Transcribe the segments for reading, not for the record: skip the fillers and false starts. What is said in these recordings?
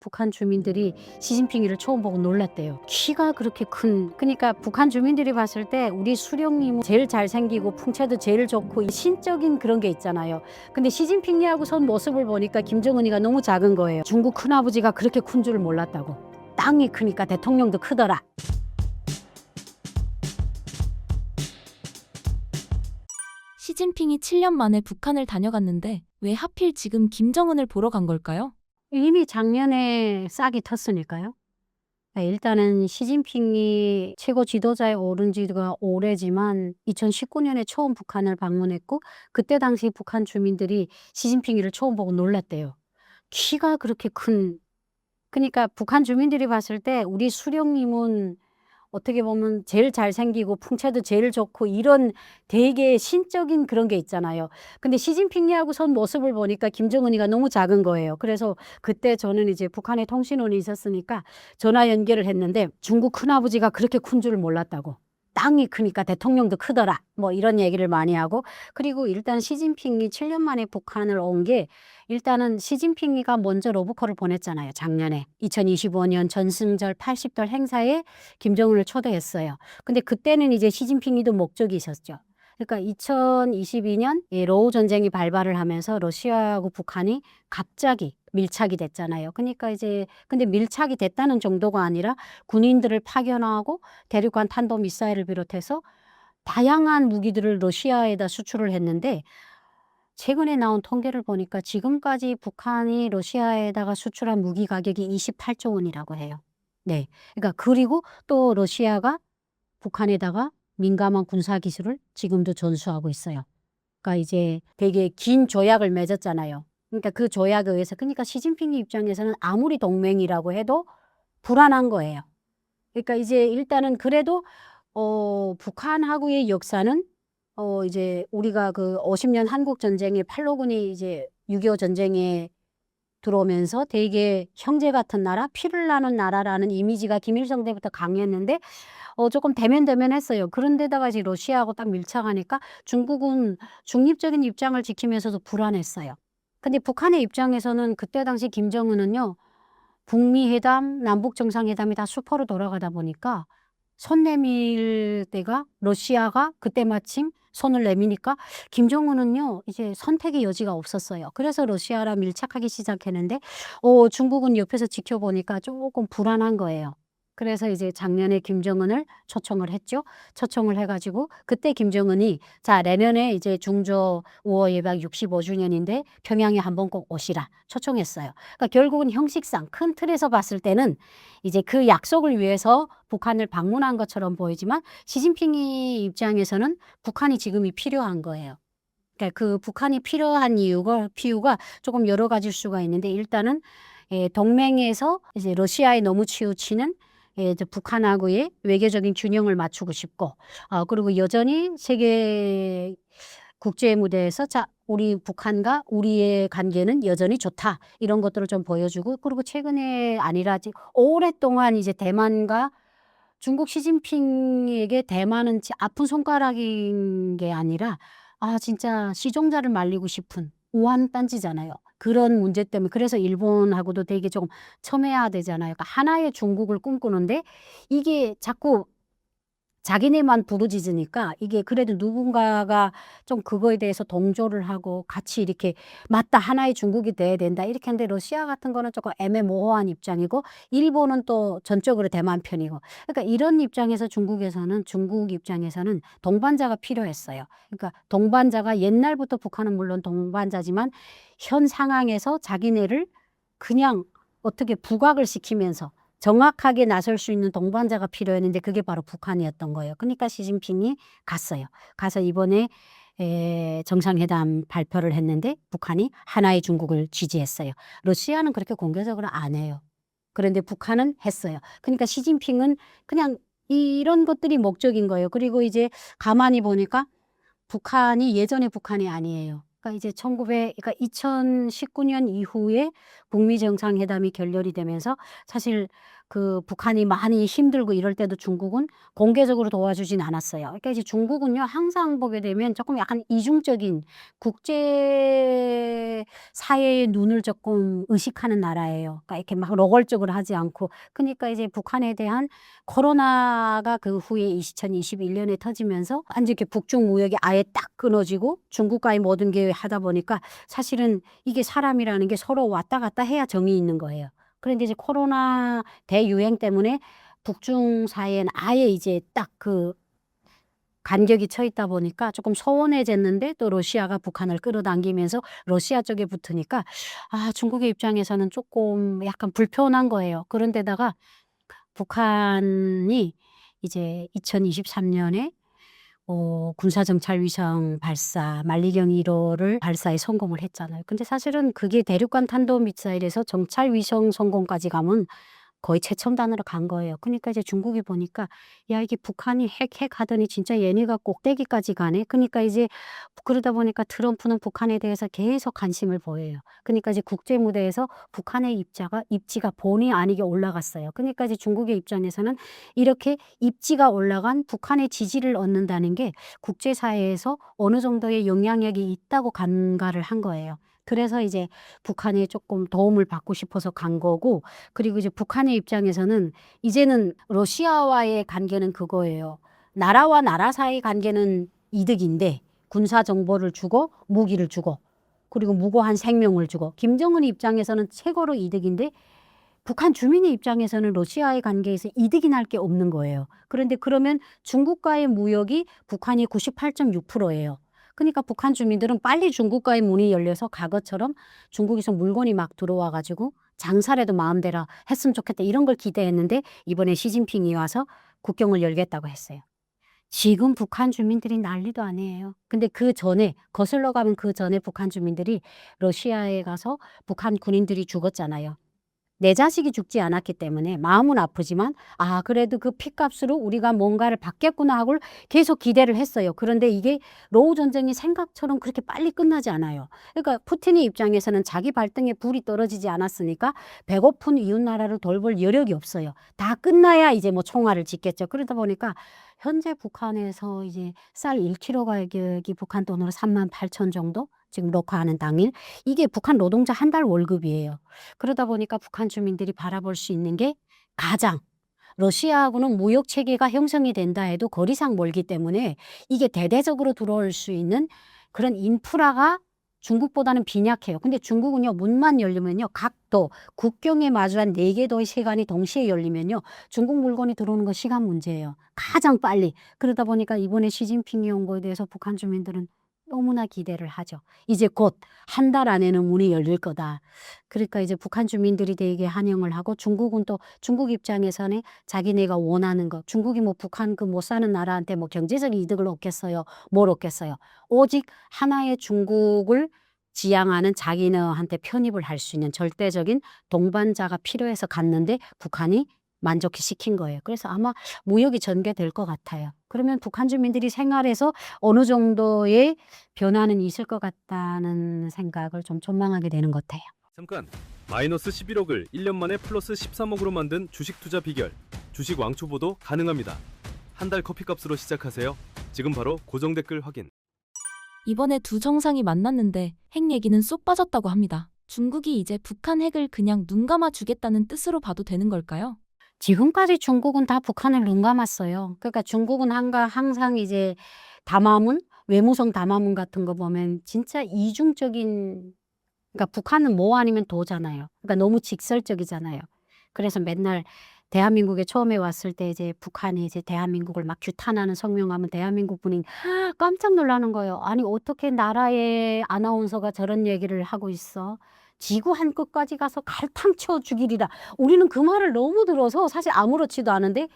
북한 주민들이 시진핑이를 처음 보고 놀랐대요. 키가 그렇게 그러니까 북한 주민들이 봤을 때 우리 수령님은 제일 잘생기고 풍채도 제일 좋고 신적인 그런 게 있잖아요. 근데 시진핑이하고 선 모습을 보니까 김정은이가 너무 작은 거예요. 중국 큰아버지가 그렇게 큰 줄을 몰랐다고. 땅이 크니까 대통령도 크더라. 시진핑이 7년 만에 북한을 다녀갔는데 왜 하필 지금 김정은을 보러 간 걸까요? 이미 작년에 싹이 텄으니까요. 일단은 시진핑이 최고 지도자에 오른 지가 오래지만 2019년에 처음 북한을 방문했고 그때 당시 북한 주민들이 시진핑이를 처음 보고 놀랐대요. 키가 그렇게 그러니까 북한 주민들이 봤을 때 우리 수령님은 어떻게 보면 제일 잘생기고 풍채도 제일 좋고 이런 되게 신적인 그런 게 있잖아요. 근데 시진핑이하고 선 모습을 보니까 김정은이가 너무 작은 거예요. 그래서 그때 저는 이제 북한에 통신원이 있었으니까 전화 연결을 했는데 중국 큰아버지가 그렇게 큰 줄을 몰랐다고. 땅이 크니까 대통령도 크더라. 뭐 이런 얘기를 많이 하고 그리고 일단 시진핑이 7년 만에 북한을 온 게 일단은 시진핑이가 먼저 로브콜을 보냈잖아요. 작년에 2025년 전승절 80돌 행사에 김정은을 초대했어요. 근데 그때는 이제 시진핑이도 목적이 있었죠. 그러니까 2022년 러우 전쟁이 발발을 하면서 러시아하고 북한이 갑자기 밀착이 됐잖아요. 그러니까 이제 근데 밀착이 됐다는 정도가 아니라 군인들을 파견하고 대륙간 탄도미사일을 비롯해서 다양한 무기들을 러시아에다 수출을 했는데 최근에 나온 통계를 보니까 지금까지 북한이 러시아에다가 수출한 무기 가격이 28조 원이라고 해요. 네. 그러니까 그리고 또 러시아가 북한에다가 민감한 군사 기술을 지금도 전수하고 있어요. 그러니까 이제 되게 긴 조약을 맺었잖아요. 그러니까 그 조약에 의해서 그러니까 시진핑 입장에서는 아무리 동맹이라고 해도 불안한 거예요. 그러니까 이제 일단은 그래도 북한하고의 역사는 이제 우리가 그 50년 한국 전쟁에 팔로군이 이제 6.25 전쟁에 들어오면서 되게 형제 같은 나라, 피를 나눈 나라라는 이미지가 김일성 때부터 강했는데 조금 대면대면했어요. 그런데다가 이제 러시아하고 딱 밀착하니까 중국은 중립적인 입장을 지키면서도 불안했어요. 근데 북한의 입장에서는 그때 당시 김정은은요. 북미 회담, 남북 정상회담이 다 수포로 돌아가다 보니까 손 내밀 때가 러시아가 그때 마침 손을 내미니까 김정은은요 이제 선택의 여지가 없었어요. 그래서 러시아랑 밀착하기 시작했는데 중국은 옆에서 지켜보니까 조금 불안한 거예요. 그래서 이제 작년에 김정은을 초청을 했죠. 초청을 해가지고 그때 김정은이 자 내년에 이제 중조 5월 예방 65주년인데 평양에 한번 꼭 오시라 초청했어요. 그러니까 결국은 형식상 큰 틀에서 봤을 때는 이제 그 약속을 위해서 북한을 방문한 것처럼 보이지만 시진핑이 입장에서는 북한이 지금이 필요한 거예요. 그러니까 그 북한이 필요한 이유가 조금 여러 가지일 수가 있는데 일단은 동맹에서 이제 러시아에 너무 치우치는 이제 북한하고의 외교적인 균형을 맞추고 싶고 그리고 여전히 세계 국제 무대에서 자 우리 북한과 우리의 관계는 여전히 좋다 이런 것들을 좀 보여주고 그리고 최근에 아니라 오랫동안 이제 대만과 중국 시진핑에게 대만은 아픈 손가락인 게 아니라 진짜 시종자를 말리고 싶은 우한 딴지잖아요. 그런 문제 때문에 그래서 일본하고도 되게 조금 첨예해야 되잖아요. 그러니까 하나의 중국을 꿈꾸는데 이게 자꾸 자기네만 부르짖으니까 이게 그래도 누군가가 좀 그거에 대해서 동조를 하고 같이 이렇게 맞다 하나의 중국이 돼야 된다 이렇게 하는데 러시아 같은 거는 조금 애매모호한 입장이고 일본은 또 전적으로 대만 편이고 그러니까 이런 입장에서 중국 입장에서는 동반자가 필요했어요. 그러니까 동반자가 옛날부터 북한은 물론 동반자지만 현 상황에서 자기네를 그냥 어떻게 부각을 시키면서 정확하게 나설 수 있는 동반자가 필요했는데 그게 바로 북한이었던 거예요. 그러니까 시진핑이 갔어요. 가서 이번에 정상회담 발표를 했는데 북한이 하나의 중국을 지지했어요. 러시아는 그렇게 공개적으로 안 해요. 그런데 북한은 했어요. 그러니까 시진핑은 그냥 이런 것들이 목적인 거예요. 그리고 이제 가만히 보니까 북한이 예전의 북한이 아니에요. 그러니까 이제 2019년 이후에 북미 정상회담이 결렬이 되면서 사실 그 북한이 많이 힘들고 이럴 때도 중국은 공개적으로 도와주진 않았어요. 그러니까 이제 중국은요, 항상 보게 되면 조금 약간 이중적인 국제 사회의 눈을 조금 의식하는 나라예요. 그러니까 이렇게 막 노골적으로 하지 않고. 그러니까 이제 북한에 대한 코로나가 그 후에 2021년에 터지면서 완전 이렇게 북중 무역이 아예 딱 끊어지고 중국과의 모든 게 하다 보니까 사실은 이게 사람이라는 게 서로 왔다 갔다 해야 정이 있는 거예요. 그런데 이제 코로나 대유행 때문에 북중 사이에는 아예 이제 딱 그 간격이 쳐 있다 보니까 조금 소원해졌는데 또 러시아가 북한을 끌어당기면서 러시아 쪽에 붙으니까 중국의 입장에서는 조금 약간 불편한 거예요. 그런데다가 북한이 이제 2023년에 군사정찰위성 발사 만리경 1호를 발사에 성공을 했잖아요. 근데 사실은 그게 대륙간 탄도미사일에서 정찰위성 성공까지 가면 거의 최첨단으로 간 거예요. 그러니까 이제 중국이 보니까 야, 이게 북한이 핵 하더니 진짜 얘네가 꼭대기까지 가네. 그러니까 이제 그러다 보니까 트럼프는 북한에 대해서 계속 관심을 보여요. 그러니까 이제 국제 무대에서 북한의 입지가 본의 아니게 올라갔어요. 그러니까 이제 중국의 입장에서는 이렇게 입지가 올라간 북한의 지지를 얻는다는 게 국제사회에서 어느 정도의 영향력이 있다고 간과를 한 거예요. 그래서 이제 북한에 조금 도움을 받고 싶어서 간 거고, 그리고 이제 북한의 입장에서는 이제는 러시아와의 관계는 그거예요. 나라와 나라 사이 관계는 이득인데 군사 정보를 주고 무기를 주고 그리고 무고한 생명을 주고, 김정은 입장에서는 최고로 이득인데 북한 주민의 입장에서는 러시아의 관계에서 이득이 날 게 없는 거예요. 그런데 그러면 중국과의 무역이 북한이 98.6%예요. 그러니까 북한 주민들은 빨리 중국과의 문이 열려서 과거처럼 중국에서 물건이 막 들어와 가지고 장사라도 마음대로 했으면 좋겠다, 이런 걸 기대했는데 이번에 시진핑이 와서 국경을 열겠다고 했어요. 지금 북한 주민들이 난리도 아니에요. 근데 그 전에 거슬러 가면 그 전에 북한 주민들이 러시아에 가서 북한 군인들이 죽었잖아요. 내 자식이 죽지 않았기 때문에 마음은 아프지만 그래도 그 핏값으로 우리가 뭔가를 받겠구나 하고 계속 기대를 했어요. 그런데 이게 노후 전쟁이 생각처럼 그렇게 빨리 끝나지 않아요. 그러니까 푸틴의 입장에서는 자기 발등에 불이 떨어지지 않았으니까 배고픈 이웃 나라를 돌볼 여력이 없어요. 다 끝나야 이제 뭐 총알을 짓겠죠. 그러다 보니까 현재 북한에서 이제 쌀 1kg 가격이 북한 돈으로 38,000 정도? 지금 녹화하는 당일. 이게 북한 노동자 한 달 월급이에요. 그러다 보니까 북한 주민들이 바라볼 수 있는 게 가장, 러시아하고는 무역 체계가 형성이 된다 해도 거리상 멀기 때문에 이게 대대적으로 들어올 수 있는 그런 인프라가 중국보다는 빈약해요. 근데 중국은요, 문만 열리면요, 각 도, 국경에 마주한 4개 도의 세관이 동시에 열리면요, 중국 물건이 들어오는 건 시간 문제예요. 가장 빨리. 그러다 보니까 이번에 시진핑이 온 거에 대해서 북한 주민들은 너무나 기대를 하죠. 이제 곧 한 달 안에는 문이 열릴 거다. 그러니까 이제 북한 주민들이 되게 환영을 하고, 중국은 또 중국 입장에서는 자기네가 원하는 것, 중국이 뭐 북한 그 못 사는 나라한테 뭐 경제적 이득을 얻겠어요? 뭘 얻겠어요? 오직 하나의 중국을 지향하는 자기네한테 편입을 할 수 있는 절대적인 동반자가 필요해서 갔는데 북한이 만족시킨 거예요. 그래서 아마 무역이 전개될 것 같아요. 그러면 북한 주민들이 생활에서 어느 정도의 변화는 있을 것 같다는 생각을 좀 전망하게 되는 것 같아요. 잠깐! 마이너스 11억을 1년 만에 플러스 13억으로 만든 주식 투자 비결, 주식 왕초보도 가능합니다. 한 달 커피값으로 시작하세요. 지금 바로 고정 댓글 확인. 이번에 두 정상이 만났는데 핵 얘기는 쏙 빠졌다고 합니다. 중국이 이제 북한 핵을 그냥 눈 감아 주겠다는 뜻으로 봐도 되는 걸까요? 지금까지 중국은 다 북한을 눈 감았어요. 그러니까 중국은 항상 이제 담화문, 외무성 담화문 같은 거 보면 진짜 이중적인, 그러니까 북한은 뭐 아니면 도잖아요. 그러니까 너무 직설적이잖아요. 그래서 맨날 대한민국에 처음에 왔을 때 이제 북한이 이제 대한민국을 막 규탄하는 성명하면 대한민국 분이 깜짝 놀라는 거예요. 아니, 어떻게 나라의 아나운서가 저런 얘기를 하고 있어? 지구 한 끝까지 가서 갈탕 치워 죽이리라. 우리는 그 말을 너무 들어서 사실 아무렇지도 않은데,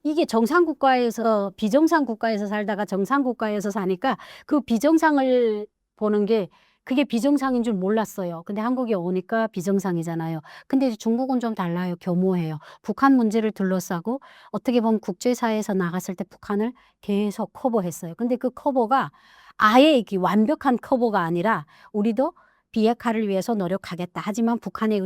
이게 정상국가에서 비정상국가에서 살다가 정상국가에서 사니까 그 비정상을 보는 게 그게 비정상인 줄 몰랐어요. 근데 한국에 오니까 비정상이잖아요. 근데 이제 중국은 좀 달라요. 교모해요. 북한 문제를 둘러싸고 어떻게 보면 국제사회에서 나갔을 때 북한을 계속 커버했어요. 근데 그 커버가 아예 이렇게 완벽한 커버가 아니라 우리도 비핵화를 위해서 노력하겠다. 하지만 북한의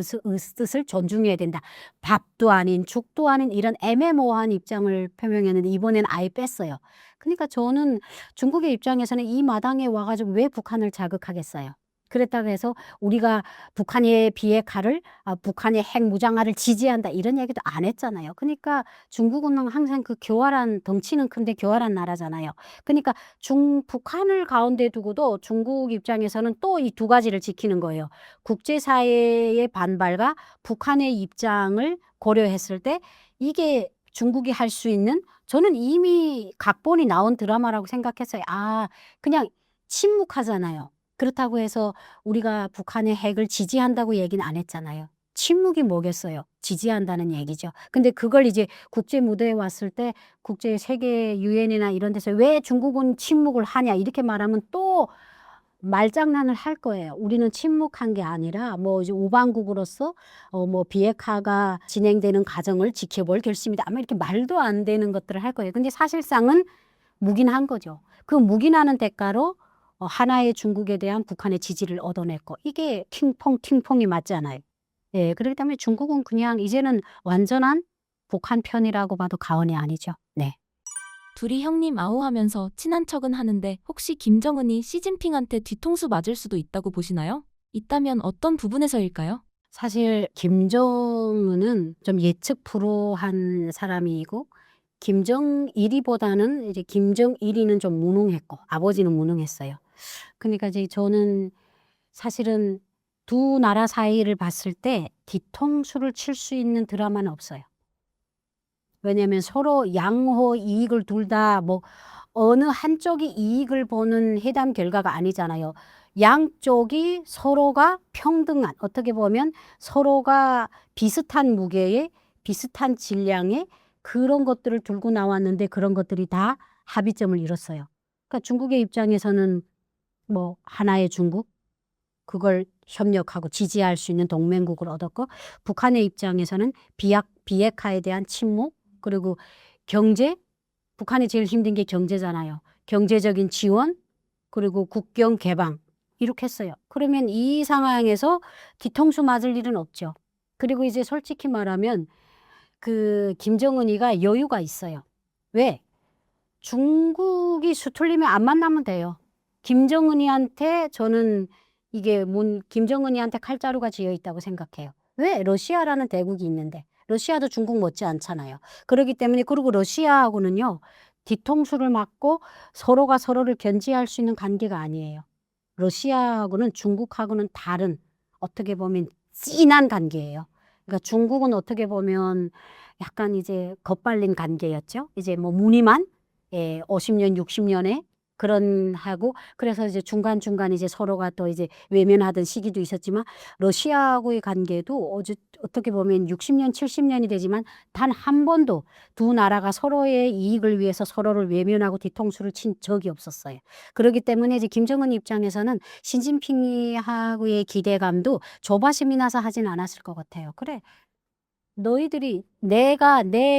뜻을 존중해야 된다. 밥도 아닌 죽도 아닌 이런 애매모호한 입장을 표명했는데 이번에는 아예 뺐어요. 그러니까 저는 중국의 입장에서는 이 마당에 와가지고 왜 북한을 자극하겠어요. 그랬다고 해서 우리가 북한의 비핵화를 북한의 핵무장화를 지지한다 이런 얘기도 안 했잖아요. 그러니까 중국은 항상 그 교활한 덩치는 큰데 교활한 나라잖아요. 그러니까 북한을 가운데 두고도 중국 입장에서는 또 이 두 가지를 지키는 거예요. 국제사회의 반발과 북한의 입장을 고려했을 때 이게 중국이 할 수 있는 저는 이미 각본이 나온 드라마라고 생각했어요. 그냥 침묵하잖아요. 그렇다고 해서 우리가 북한의 핵을 지지한다고 얘기는 안 했잖아요. 침묵이 뭐겠어요? 지지한다는 얘기죠. 근데 그걸 이제 국제 무대에 왔을 때 국제 세계 유엔이나 이런 데서 왜 중국은 침묵을 하냐 이렇게 말하면 또 말장난을 할 거예요. 우리는 침묵한 게 아니라 뭐 이제 우방국으로서 뭐 비핵화가 진행되는 과정을 지켜볼 결심이다. 아마 이렇게 말도 안 되는 것들을 할 거예요. 근데 사실상은 묵인한 거죠. 그 묵인하는 대가로 하나의 중국에 대한 북한의 지지를 얻어냈고 이게 팅퐁이 맞잖아요. 예, 그렇기 때문에 중국은 그냥 이제는 완전한 북한 편이라고 봐도 과언이 아니죠. 네. 둘이 형님 아우하면서 친한 척은 하는데 혹시 김정은이 시진핑한테 뒤통수 맞을 수도 있다고 보시나요? 있다면 어떤 부분에서일까요? 사실 김정은은 좀 예측 불허한 사람이고 김정일이보다는 이제 김정일이는 좀 무능했고 아버지는 무능했어요. 그러니까 이제 저는 사실은 두 나라 사이를 봤을 때 뒤통수를 칠 수 있는 드라마는 없어요. 왜냐하면 서로 양호 이익을 둘 다 뭐 어느 한쪽이 이익을 보는 회담 결과가 아니잖아요. 양쪽이 서로가 평등한 어떻게 보면 서로가 비슷한 무게의 비슷한 질량의 그런 것들을 들고 나왔는데 그런 것들이 다 합의점을 이뤘어요. 그러니까 중국의 입장에서는 뭐 하나의 중국 그걸 협력하고 지지할 수 있는 동맹국을 얻었고 북한의 입장에서는 비핵화에 대한 침묵 그리고 경제 북한이 제일 힘든 게 경제잖아요. 경제적인 지원 그리고 국경 개방 이렇게 했어요. 그러면 이 상황에서 뒤통수 맞을 일은 없죠. 그리고 이제 솔직히 말하면 그 김정은이가 여유가 있어요. 왜? 중국이 수틀리면 안 만나면 돼요. 김정은이한테 저는 이게 김정은이한테 칼자루가 지어 있다고 생각해요. 왜? 러시아라는 대국이 있는데. 러시아도 중국 못지 않잖아요. 그렇기 때문에 그리고 러시아하고는요. 뒤통수를 맞고 서로가 서로를 견제할 수 있는 관계가 아니에요. 러시아하고는 중국하고는 다른 어떻게 보면 찐한 관계예요. 그러니까 중국은 어떻게 보면 약간 이제 겉발린 관계였죠. 이제 뭐 무늬만 50년, 60년에 그런 하고 그래서 이제 중간중간 이제 서로가 또 이제 외면하던 시기도 있었지만 러시아하고의 관계도 어떻게 보면 60년, 70년이 되지만 단 한 번도 두 나라가 서로의 이익을 위해서 서로를 외면하고 뒤통수를 친 적이 없었어요. 그렇기 때문에 이제 김정은 입장에서는 시진핑하고의 기대감도 조바심이 나서 하진 않았을 것 같아요. 그래. 너희들이 내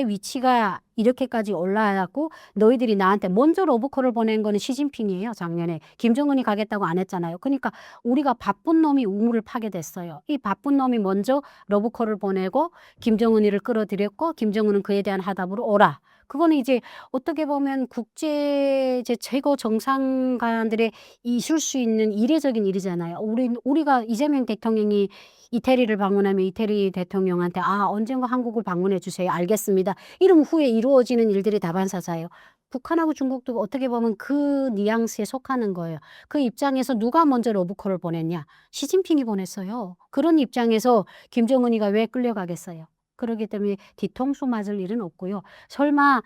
위치가 이렇게까지 올라왔고 너희들이 나한테 먼저 러브콜을 보낸 거는 시진핑이에요. 작년에 김정은이 가겠다고 안 했잖아요. 그러니까 우리가 바쁜 놈이 우물을 파게 됐어요. 이 바쁜 놈이 먼저 러브콜을 보내고 김정은이를 끌어들였고 김정은은 그에 대한 화답으로 오라. 그거는 이제 어떻게 보면 국제 이제 최고 정상간들의 있을 수 있는 이례적인 일이잖아요. 우리가 이재명 대통령이 이태리를 방문하면 이태리 대통령한테 언젠가 한국을 방문해 주세요. 알겠습니다. 이름 후에 이루어지는 일들이 다반사자예요. 북한하고 중국도 어떻게 보면 그 뉘앙스에 속하는 거예요. 그 입장에서 누가 먼저 러브콜을 보냈냐? 시진핑이 보냈어요. 그런 입장에서 김정은이가 왜 끌려가겠어요? 그렇기 때문에 뒤통수 맞을 일은 없고요. 설마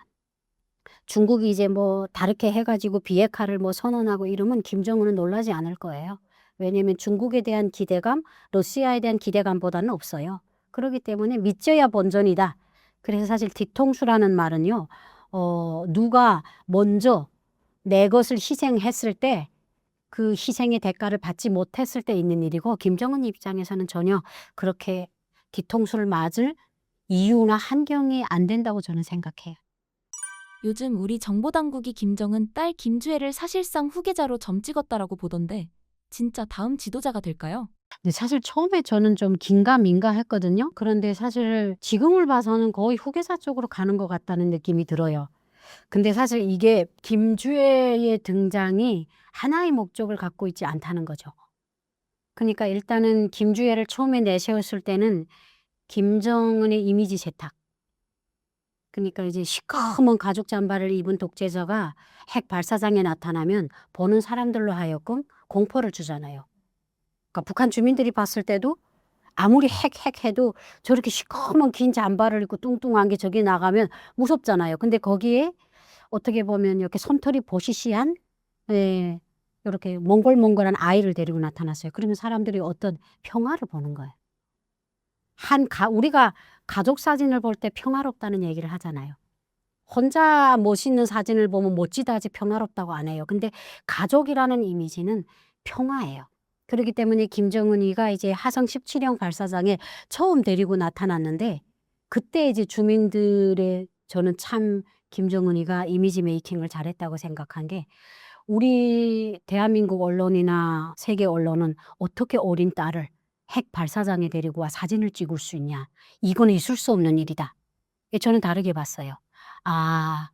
중국이 이제 뭐 다르게 해가지고 비핵화를 뭐 선언하고 이러면 김정은은 놀라지 않을 거예요. 왜냐하면 중국에 대한 기대감, 러시아에 대한 기대감보다는 없어요. 그렇기 때문에 믿져야 본전이다. 그래서 사실 뒤통수라는 말은요, 누가 먼저 내 것을 희생했을 때 그 희생의 대가를 받지 못했을 때 있는 일이고 김정은 입장에서는 전혀 그렇게 뒤통수를 맞을 이유나 한경이 안 된다고 저는 생각해요. 요즘 우리 정보당국이 김정은 딸 김주애를 사실상 후계자로 점 찍었다라고 보던데 진짜 다음 지도자가 될까요? 근데 사실 처음에 저는 좀 긴가민가 했거든요. 그런데 사실 지금을 봐서는 거의 후계자 쪽으로 가는 것 같다는 느낌이 들어요. 근데 사실 이게 김주애의 등장이 하나의 목적을 갖고 있지 않다는 거죠. 그러니까 일단은 김주애를 처음에 내세웠을 때는 김정은의 이미지 세탁. 그러니까 이제 시커먼 가죽 잠바를 입은 독재자가 핵 발사장에 나타나면 보는 사람들로 하여금 공포를 주잖아요. 그러니까 북한 주민들이 봤을 때도 아무리 핵 해도 저렇게 시커먼 긴 잠바를 입고 뚱뚱한 게 저기 나가면 무섭잖아요. 근데 거기에 어떻게 보면 이렇게 솜털이 보시시한, 예, 이렇게 몽골몽골한 아이를 데리고 나타났어요. 그러면 사람들이 어떤 평화를 보는 거예요. 우리가 가족 사진을 볼 때 평화롭다는 얘기를 하잖아요. 혼자 멋있는 사진을 보면 멋지다 하지 평화롭다고 안 해요. 근데 가족이라는 이미지는 평화예요. 그렇기 때문에 김정은이가 이제 화성 17형 발사장에 처음 데리고 나타났는데 그때 이제 주민들의 저는 참 김정은이가 이미지 메이킹을 잘했다고 생각한 게 우리 대한민국 언론이나 세계 언론은 어떻게 어린 딸을 핵 발사장에 데리고 와 사진을 찍을 수 있냐. 이건 있을 수 없는 일이다. 저는 다르게 봤어요. 아,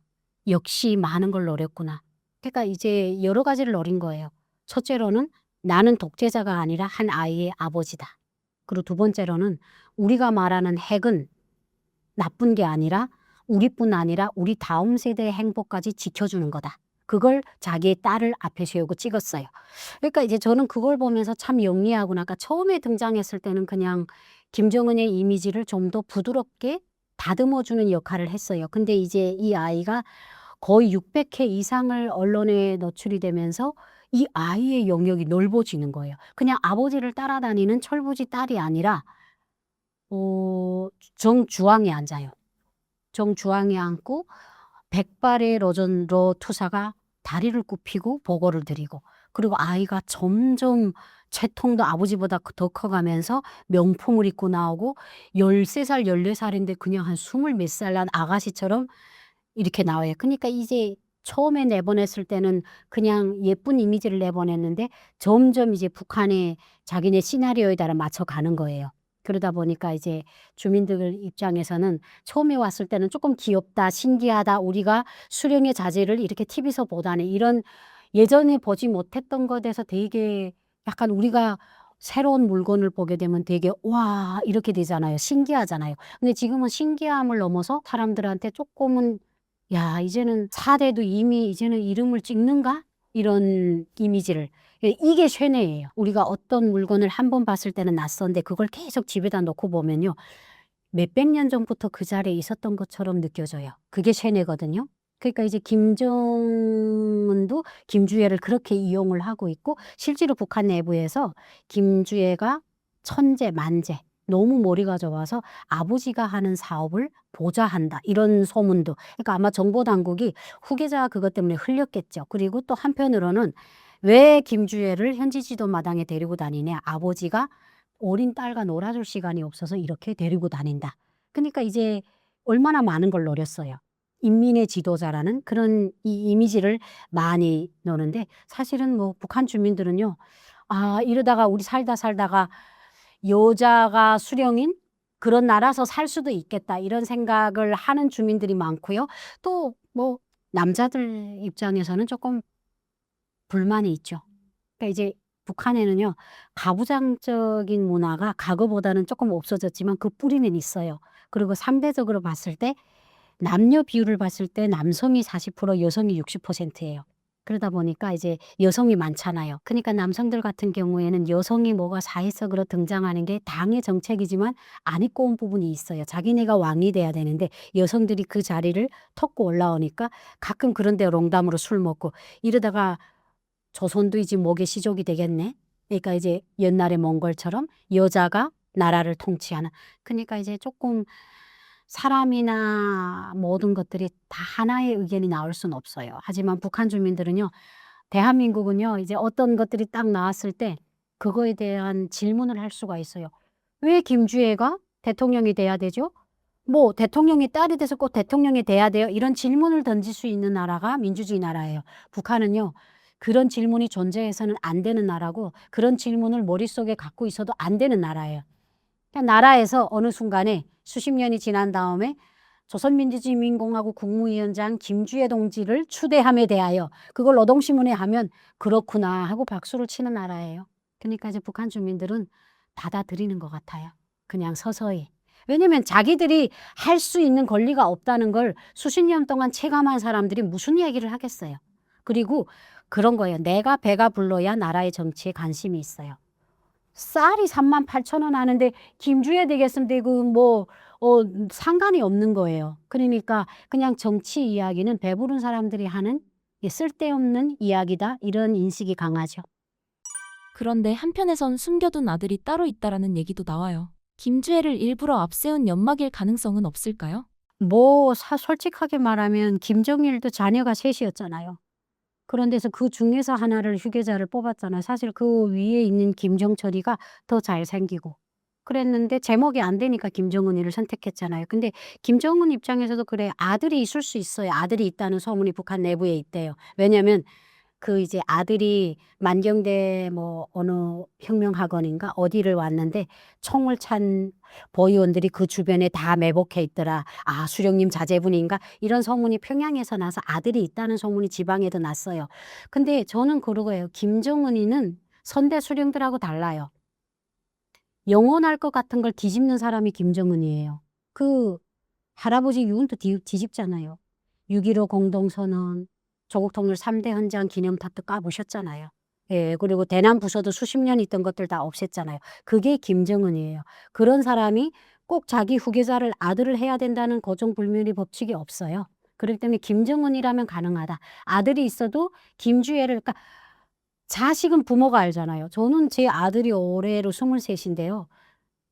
역시 많은 걸 노렸구나. 그러니까 이제 여러 가지를 노린 거예요. 첫째로는 나는 독재자가 아니라 한 아이의 아버지다. 그리고 두 번째로는 우리가 말하는 핵은 나쁜 게 아니라 우리뿐 아니라 우리 다음 세대의 행복까지 지켜주는 거다. 그걸 자기의 딸을 앞에 세우고 찍었어요. 그러니까 이제 저는 그걸 보면서 참 영리하구나. 그러니까 처음에 등장했을 때는 그냥 김정은의 이미지를 좀 더 부드럽게 다듬어주는 역할을 했어요. 근데 이제 이 아이가 거의 600회 이상을 언론에 노출이 되면서 이 아이의 영역이 넓어지는 거예요. 그냥 아버지를 따라다니는 철부지 딸이 아니라 정주황에 앉아요. 정주황에 앉고 백발의 러 투사가 다리를 굽히고 보고를 드리고 그리고 아이가 점점 채통도 아버지보다 더 커가면서 명품을 입고 나오고 13살, 14살인데 그냥 한 20 몇 살 난 아가씨처럼 이렇게 나와요. 그러니까 이제 처음에 내보냈을 때는 그냥 예쁜 이미지를 내보냈는데 점점 이제 북한의 자기네 시나리오에 따라 맞춰가는 거예요. 그러다 보니까 이제 주민들 입장에서는 처음에 왔을 때는 조금 귀엽다, 신기하다, 우리가 수령의 자제를 이렇게 TV에서 보다니 이런 예전에 보지 못했던 것에서 되게 약간 우리가 새로운 물건을 보게 되면 되게 와 이렇게 되잖아요. 신기하잖아요. 근데 지금은 신기함을 넘어서 사람들한테 조금은 야 이제는 4대도 이미 이제는 이름을 찍는가? 이런 이미지를 이게 쇠뇌예요. 우리가 어떤 물건을 한 번 봤을 때는 낯선데 그걸 계속 집에다 놓고 보면요. 몇백 년 전부터 그 자리에 있었던 것처럼 느껴져요. 그게 쇠뇌거든요. 그러니까 이제 김정은도 김주애를 그렇게 이용을 하고 있고 실제로 북한 내부에서 김주애가 천재, 만재, 너무 머리가 좋아서 아버지가 하는 사업을 보좌한다. 이런 소문도. 그러니까 아마 정보당국이 후계자 그것 때문에 흘렸겠죠. 그리고 또 한편으로는 왜 김주애를 현지 지도 마당에 데리고 다니냐. 아버지가 어린 딸과 놀아줄 시간이 없어서 이렇게 데리고 다닌다. 그러니까 이제 얼마나 많은 걸 노렸어요. 인민의 지도자라는 그런 이 이미지를 많이 노는데 사실은 뭐 북한 주민들은요. 아 이러다가 우리 살다가 여자가 수령인 그런 나라서 살 수도 있겠다 이런 생각을 하는 주민들이 많고요. 또 뭐 남자들 입장에서는 조금 불만이 있죠. 그러니까 이제 북한에는요. 가부장적인 문화가 과거보다는 조금 없어졌지만 그 뿌리는 있어요. 그리고 상대적으로 봤을 때 남녀 비율을 봤을 때 남성이 40% 여성이 60%예요. 그러다 보니까 이제 여성이 많잖아요. 그러니까 남성들 같은 경우에는 여성이 뭐가 사회적으로 등장하는 게 당의 정책이지만 안 입고 온 부분이 있어요. 자기네가 왕이 돼야 되는데 여성들이 그 자리를 텄고 올라오니까 가끔 그런 데 롱담으로 술 먹고 이러다가 조선도 이제 목의 시족이 되겠네. 그러니까 이제 옛날의 몽골처럼 여자가 나라를 통치하는. 그러니까 이제 조금 사람이나 모든 것들이 다 하나의 의견이 나올 수는 없어요. 하지만 북한 주민들은요. 대한민국은요. 이제 어떤 것들이 딱 나왔을 때 그거에 대한 질문을 할 수가 있어요. 왜 김주애가 대통령이 돼야 되죠? 뭐 대통령이 딸이 돼서 꼭 대통령이 돼야 돼요? 이런 질문을 던질 수 있는 나라가 민주주의 나라예요. 북한은요. 그런 질문이 존재해서는 안 되는 나라고 그런 질문을 머릿속에 갖고 있어도 안 되는 나라예요. 그러니까 나라에서 어느 순간에 수십 년이 지난 다음에 조선민주주의인민공화국 국무위원장 김주애 동지를 추대함에 대하여 그걸 노동신문에 하면 그렇구나 하고 박수를 치는 나라예요. 그러니까 이제 북한 주민들은 받아들이는 것 같아요. 그냥 서서히. 왜냐면 자기들이 할 수 있는 권리가 없다는 걸 수십 년 동안 체감한 사람들이 무슨 이야기를 하겠어요. 그리고 그런 거예요. 내가 배가 불러야 나라의 정치에 관심이 있어요. 쌀이 38,000원 하는데 김주애 되겠으면 되고 뭐 상관이 없는 거예요. 그러니까 그냥 정치 이야기는 배부른 사람들이 하는 쓸데없는 이야기다 이런 인식이 강하죠. 그런데 한편에선 숨겨둔 아들이 따로 있다라는 얘기도 나와요. 김주애를 일부러 앞세운 연막일 가능성은 없을까요? 뭐 솔직하게 말하면 김정일도 자녀가 셋이었잖아요. 그런데서 그 중에서 하나를 휴계자를 뽑았잖아요. 사실 그 위에 있는 김정철이가 더 잘생기고 그랬는데 제목이 안 되니까 김정은이를 선택했잖아요. 근데 김정은 입장에서도 그래 아들이 있을 수 있어요. 아들이 있다는 소문이 북한 내부에 있대요. 왜냐면 그 이제 아들이 만경대 뭐 어느 혁명학원인가 어디를 왔는데 총을 찬 보위원들이 그 주변에 다 매복해 있더라. 아, 수령님 자제분인가? 이런 소문이 평양에서 나서 아들이 있다는 소문이 지방에도 났어요. 근데 저는 그러고요. 김정은이는 선대 수령들하고 달라요. 영원할 것 같은 걸 뒤집는 사람이 김정은이에요. 그 할아버지 유언도 뒤집잖아요. 6.15 공동선언, 조국 통일 3대 헌장 기념탑도 까보셨잖아요. 예, 그리고 대남 부서도 수십 년 있던 것들 다 없앴잖아요. 그게 김정은이에요. 그런 사람이 꼭 자기 후계자를 아들을 해야 된다는 고정불명의 법칙이 없어요. 그렇기 때문에 김정은이라면 가능하다. 아들이 있어도 김주애를, 그러니까 자식은 부모가 알잖아요. 저는 제 아들이 올해로 23인데요.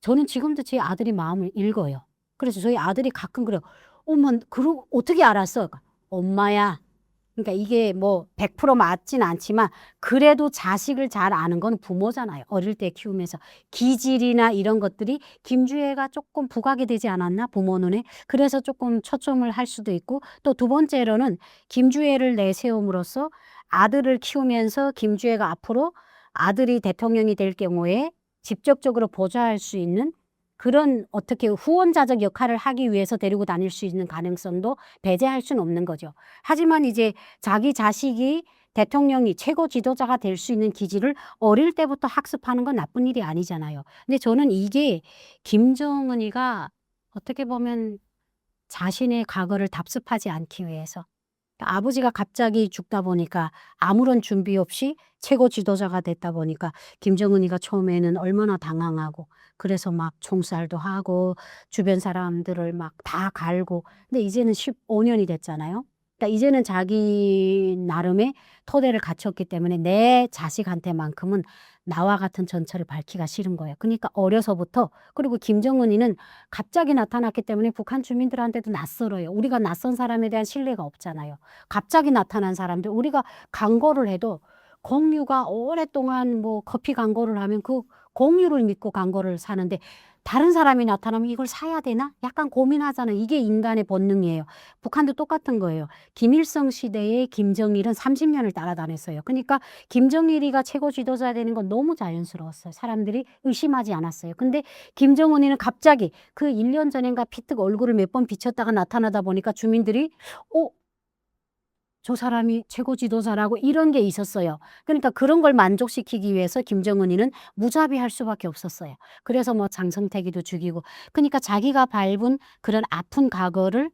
저는 지금도 제 아들이 마음을 읽어요. 그래서 저희 아들이 가끔 그래요. 엄마, 그러고 어떻게 알았어? 엄마야. 그러니까 이게 뭐 100% 맞진 않지만 그래도 자식을 잘 아는 건 부모잖아요. 어릴 때 키우면서. 기질이나 이런 것들이 김주애가 조금 부각이 되지 않았나? 부모 눈에. 그래서 조금 초점을 할 수도 있고 또 두 번째로는 김주애를 내세움으로써 아들을 키우면서 김주애가 앞으로 아들이 대통령이 될 경우에 직접적으로 보좌할 수 있는 그런 어떻게 후원자적 역할을 하기 위해서 데리고 다닐 수 있는 가능성도 배제할 수는 없는 거죠. 하지만 이제 자기 자식이 대통령이 최고 지도자가 될 수 있는 기질을 어릴 때부터 학습하는 건 나쁜 일이 아니잖아요. 근데 저는 이게 김정은이가 어떻게 보면 자신의 과거를 답습하지 않기 위해서 아버지가 갑자기 죽다 보니까 아무런 준비 없이 최고 지도자가 됐다 보니까 김정은이가 처음에는 얼마나 당황하고 그래서 막 총살도 하고 주변 사람들을 막 다 갈고 근데 이제는 15년이 됐잖아요. 그러니까 이제는 자기 나름의 토대를 갖췄기 때문에 내 자식한테만큼은 나와 같은 전철을 밟기가 싫은 거예요. 그러니까 어려서부터 그리고 김정은이는 갑자기 나타났기 때문에 북한 주민들한테도 낯설어요. 우리가 낯선 사람에 대한 신뢰가 없잖아요. 갑자기 나타난 사람들 우리가 광고를 해도 공유가 오랫동안 뭐 커피 광고를 하면 그 공유를 믿고 광고를 사는데 다른 사람이 나타나면 이걸 사야 되나? 약간 고민하잖아요. 이게 인간의 본능이에요. 북한도 똑같은 거예요. 김일성 시대에 김정일은 30년을 따라다녔어요. 그러니까 김정일이가 최고 지도자 되는 건 너무 자연스러웠어요. 사람들이 의심하지 않았어요. 근데 김정은이는 갑자기 그 1년 전인가 피뜩 얼굴을 몇 번 비쳤다가 나타나다 보니까 주민들이 저 사람이 최고 지도자라고 이런 게 있었어요. 그러니까 그런 걸 만족시키기 위해서 김정은이는 무자비할 수밖에 없었어요. 그래서 뭐 장성택이도 죽이고 그러니까 자기가 밟은 그런 아픈 과거를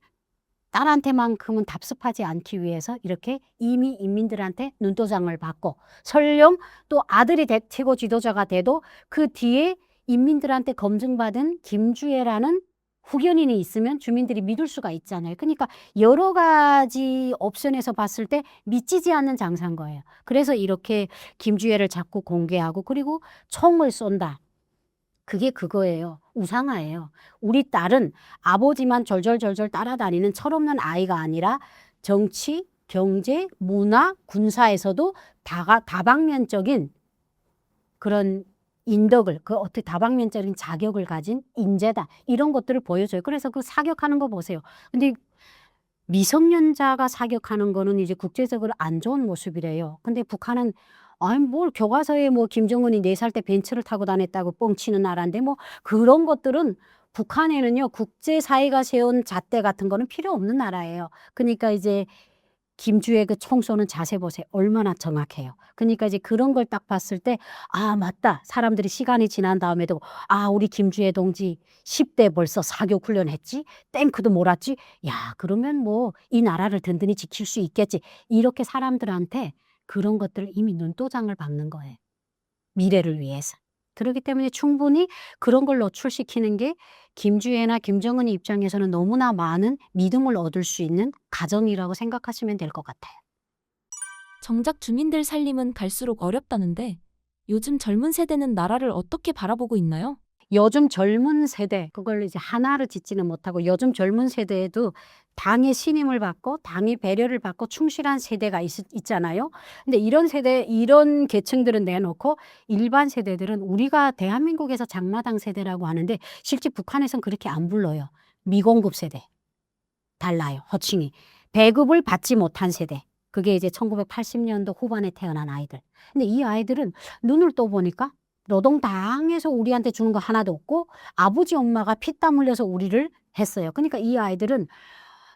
딸한테만큼은 답습하지 않기 위해서 이렇게 이미 인민들한테 눈도장을 받고 설령 또 아들이 최고 지도자가 돼도 그 뒤에 인민들한테 검증받은 김주애라는 후견인이 있으면 주민들이 믿을 수가 있잖아요. 그러니까 여러 가지 옵션에서 봤을 때 믿지지 않는 장사인 거예요. 그래서 이렇게 김주애를 자꾸 공개하고 그리고 총을 쏜다. 그게 그거예요. 우상화예요. 우리 딸은 아버지만 절절절절 따라다니는 철없는 아이가 아니라 정치, 경제, 문화, 군사에서도 다방면적인 그런 인덕을, 그 어떻게 다방면적인 자격을 가진 인재다. 이런 것들을 보여줘요. 그래서 그 사격하는 거 보세요. 근데 미성년자가 사격하는 거는 이제 국제적으로 안 좋은 모습이래요. 근데 북한은 아니 뭘 교과서에 뭐 김정은이 4살 때 벤츠를 타고 다녔다고 뻥치는 나라인데 뭐 그런 것들은 북한에는요 국제사회가 세운 잣대 같은 거는 필요 없는 나라예요. 그러니까 이제 김주의 그 총 쏘는 자세 보세요. 얼마나 정확해요. 그러니까 이제 그런 걸 딱 봤을 때, 아, 맞다. 사람들이 시간이 지난 다음에도, 아, 우리 김주혜 동지 10대 벌써 사격 훈련했지? 탱크도 몰았지? 야, 그러면 뭐 이 나라를 든든히 지킬 수 있겠지. 이렇게 사람들한테 그런 것들을 이미 눈도장을 박는 거예요. 미래를 위해서. 그렇기 때문에 충분히 그런 걸 노출시키는 게 김주혜나 김정은의 입장에서는 너무나 많은 믿음을 얻을 수 있는 가정이라고 생각하시면 될 것 같아요. 정작 주민들 살림은 갈수록 어렵다는데 요즘 젊은 세대는 나라를 어떻게 바라보고 있나요? 요즘 젊은 세대, 그걸 이제 하나로 짓지는 못하고 요즘 젊은 세대에도 당의 신임을 받고 당의 배려를 받고 충실한 세대가 있잖아요. 근데 이런 세대, 이런 계층들은 내놓고 일반 세대들은 우리가 대한민국에서 장마당 세대라고 하는데 실제 북한에선 그렇게 안 불러요. 미공급 세대. 달라요. 호칭이. 배급을 받지 못한 세대. 그게 이제 1980년도 후반에 태어난 아이들. 근데 이 아이들은 눈을 떠보니까 노동당에서 우리한테 주는 거 하나도 없고 아버지 엄마가 피땀 흘려서 우리를 했어요. 그러니까 이 아이들은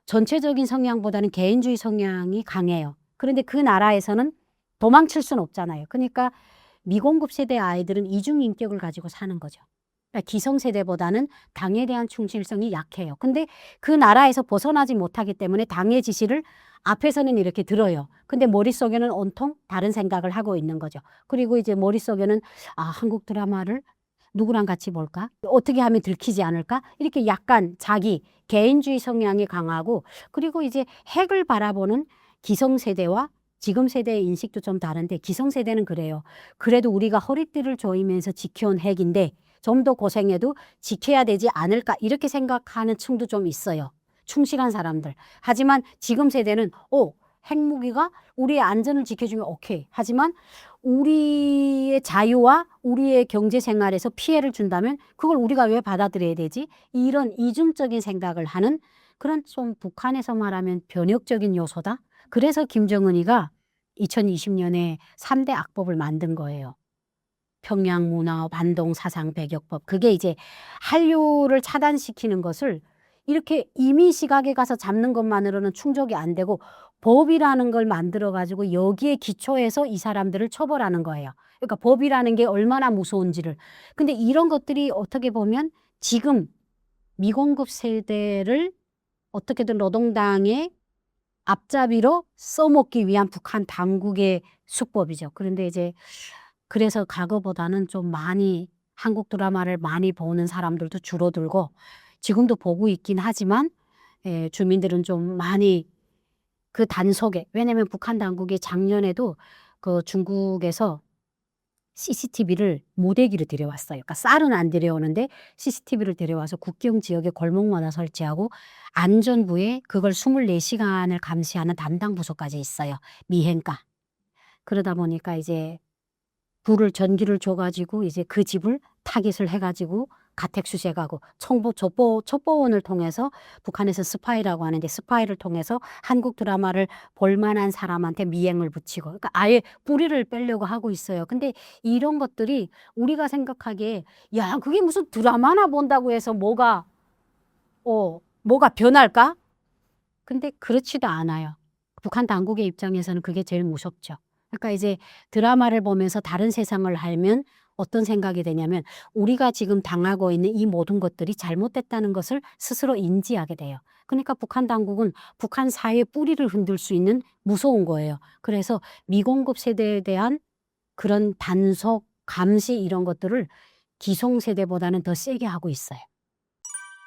전체적인 성향보다는 개인주의 성향이 강해요. 그런데 그 나라에서는 도망칠 수는 없잖아요. 그러니까 미공급 세대 아이들은 이중인격을 가지고 사는 거죠. 그러니까 기성세대보다는 당에 대한 충실성이 약해요. 근데 그 나라에서 벗어나지 못하기 때문에 당의 지시를 앞에서는 이렇게 들어요. 근데 머릿속에는 온통 다른 생각을 하고 있는 거죠. 그리고 이제 머릿속에는 아, 한국 드라마를 누구랑 같이 볼까? 어떻게 하면 들키지 않을까? 이렇게 약간 자기 개인주의 성향이 강하고 그리고 이제 핵을 바라보는 기성세대와 지금 세대의 인식도 좀 다른데 기성세대는 그래요. 그래도 우리가 허리띠를 조이면서 지켜온 핵인데 좀 더 고생해도 지켜야 되지 않을까 이렇게 생각하는 층도 좀 있어요. 충실한 사람들. 하지만 지금 세대는 핵무기가 우리의 안전을 지켜주면 오케이. 하지만 우리의 자유와 우리의 경제 생활에서 피해를 준다면 그걸 우리가 왜 받아들여야 되지? 이런 이중적인 생각을 하는 그런 좀 북한에서 말하면 변혁적인 요소다. 그래서 김정은이가 2020년에 3대 악법을 만든 거예요. 평양 문화 반동 사상 배격법. 그게 이제 한류를 차단시키는 것을 이렇게 이미 시각에 가서 잡는 것만으로는 충족이 안 되고 법이라는 걸 만들어 가지고 여기에 기초해서 이 사람들을 처벌하는 거예요. 그러니까 법이라는 게 얼마나 무서운지를. 근데 이런 것들이 어떻게 보면 지금 미공급 세대를 어떻게든 노동당의 앞잡이로 써먹기 위한 북한 당국의 수법이죠. 그런데 이제 그래서 과거보다는 좀 많이 한국 드라마를 많이 보는 사람들도 줄어들고 지금도 보고 있긴 하지만 주민들은 좀 많이 그 단속에 왜냐하면 북한 당국이 작년에도 그 중국에서 CCTV를 모대기를 들여왔어요. 그러니까 쌀은 안 들여오는데 CCTV를 들여와서 국경 지역의 골목마다 설치하고 안전부에 그걸 24시간을 감시하는 담당 부서까지 있어요. 미행과. 그러다 보니까 이제 전기를 줘가지고 이제 그 집을 타깃을 해가지고 가택 수색하고 첩보원을 통해서 북한에서 스파이라고 하는데 스파이를 통해서 한국 드라마를 볼만한 사람한테 미행을 붙이고 그러니까 아예 뿌리를 빼려고 하고 있어요. 근데 이런 것들이 우리가 생각하기에 야 그게 무슨 드라마나 본다고 해서 뭐가 변할까? 근데 그렇지도 않아요. 북한 당국의 입장에서는 그게 제일 무섭죠. 그러니까 이제 드라마를 보면서 다른 세상을 알면 어떤 생각이 되냐면 우리가 지금 당하고 있는 이 모든 것들이 잘못됐다는 것을 스스로 인지하게 돼요. 그러니까 북한 당국은 북한 사회의 뿌리를 흔들 수 있는 무서운 거예요. 그래서 미공급 세대에 대한 그런 단속, 감시 이런 것들을 기성세대보다는 더 세게 하고 있어요.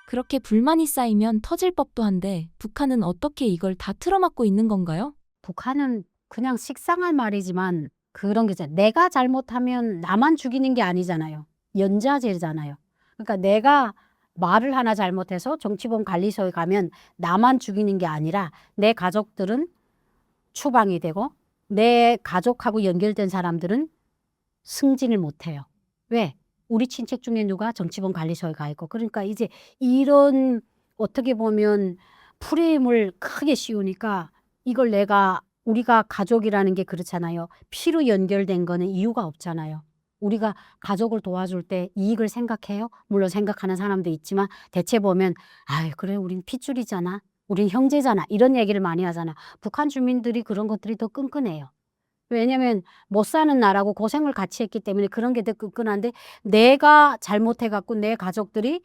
그렇게 불만이 쌓이면 터질 법도 한데 북한은 어떻게 이걸 다 틀어막고 있는 건가요? 북한은 그냥 식상한 말이지만 그런 게 있잖아요. 내가 잘못하면 나만 죽이는 게 아니잖아요. 연좌제잖아요. 그러니까 내가 말을 하나 잘못해서 정치범 관리소에 가면 나만 죽이는 게 아니라 내 가족들은 추방이 되고 내 가족하고 연결된 사람들은 승진을 못해요. 왜? 우리 친척 중에 누가 정치본 관리소에 가 있고. 그러니까 이제 이런 어떻게 보면 프레임을 크게 씌우니까 이걸 우리가 가족이라는 게 그렇잖아요. 피로 연결된 거는 이유가 없잖아요. 우리가 가족을 도와줄 때 이익을 생각해요? 물론 생각하는 사람도 있지만 대체 보면 아이 그래 우린 핏줄이잖아. 우린 형제잖아. 이런 얘기를 많이 하잖아. 북한 주민들이 그런 것들이 더 끈끈해요. 왜냐면 못 사는 나라고 고생을 같이 했기 때문에 그런 게 더 끈끈한데 내가 잘못해 갖고 내 가족들이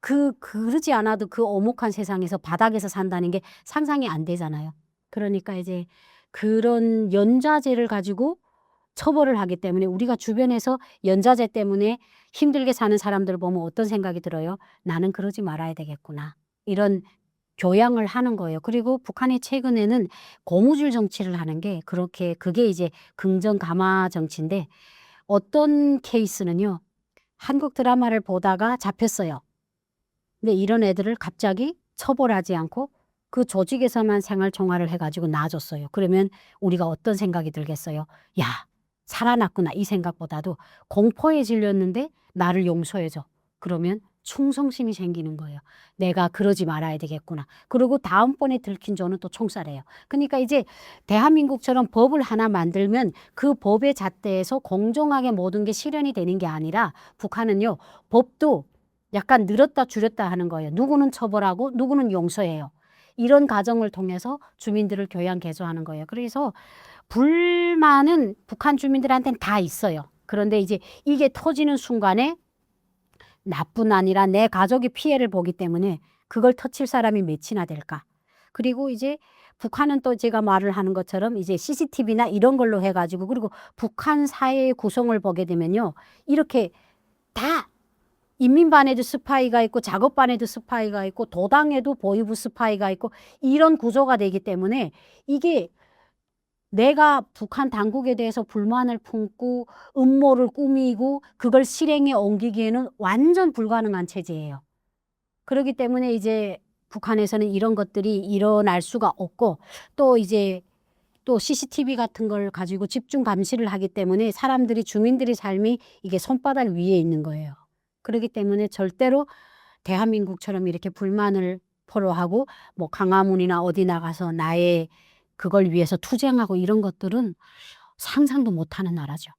그러지 않아도 그 오목한 세상에서 바닥에서 산다는 게 상상이 안 되잖아요. 그러니까 이제 그런 연좌제를 가지고 처벌을 하기 때문에 우리가 주변에서 연좌제 때문에 힘들게 사는 사람들을 보면 어떤 생각이 들어요? 나는 그러지 말아야 되겠구나. 이런 교양을 하는 거예요. 그리고 북한이 최근에는 고무줄 정치를 하는 게 그게 이제 긍정 감화 정치인데 어떤 케이스는요. 한국 드라마를 보다가 잡혔어요. 근데 이런 애들을 갑자기 처벌하지 않고 그 조직에서만 생활 총괄을 해가지고 놔줬어요. 그러면 우리가 어떤 생각이 들겠어요? 야, 살아났구나 이 생각보다도 공포에 질렸는데 나를 용서해줘. 그러면 충성심이 생기는 거예요. 내가 그러지 말아야 되겠구나. 그리고 다음번에 들킨 조는 또 총살해요. 그러니까 이제 대한민국처럼 법을 하나 만들면 그 법의 잣대에서 공정하게 모든 게 실현이 되는 게 아니라 북한은요. 법도 약간 늘었다 줄였다 하는 거예요. 누구는 처벌하고 누구는 용서해요. 이런 과정을 통해서 주민들을 교양 개조하는 거예요. 그래서 불만은 북한 주민들한테는 다 있어요. 그런데 이제 이게 터지는 순간에 나뿐 아니라 내 가족이 피해를 보기 때문에 그걸 터칠 사람이 몇이나 될까. 그리고 이제 북한은 또 제가 말을 하는 것처럼 이제 CCTV나 이런 걸로 해가지고 그리고 북한 사회의 구성을 보게 되면요. 이렇게 다 인민반에도 스파이가 있고 작업반에도 스파이가 있고 도당에도 보위부 스파이가 있고 이런 구조가 되기 때문에 이게 내가 북한 당국에 대해서 불만을 품고 음모를 꾸미고 그걸 실행에 옮기기에는 완전 불가능한 체제예요. 그렇기 때문에 이제 북한에서는 이런 것들이 일어날 수가 없고 또 이제 또 CCTV 같은 걸 가지고 집중 감시를 하기 때문에 주민들의 삶이 이게 손바닥 위에 있는 거예요. 그렇기 때문에 절대로 대한민국처럼 이렇게 불만을 포로하고 뭐 광화문이나 어디 나가서 나의 그걸 위해서 투쟁하고 이런 것들은 상상도 못하는 나라죠.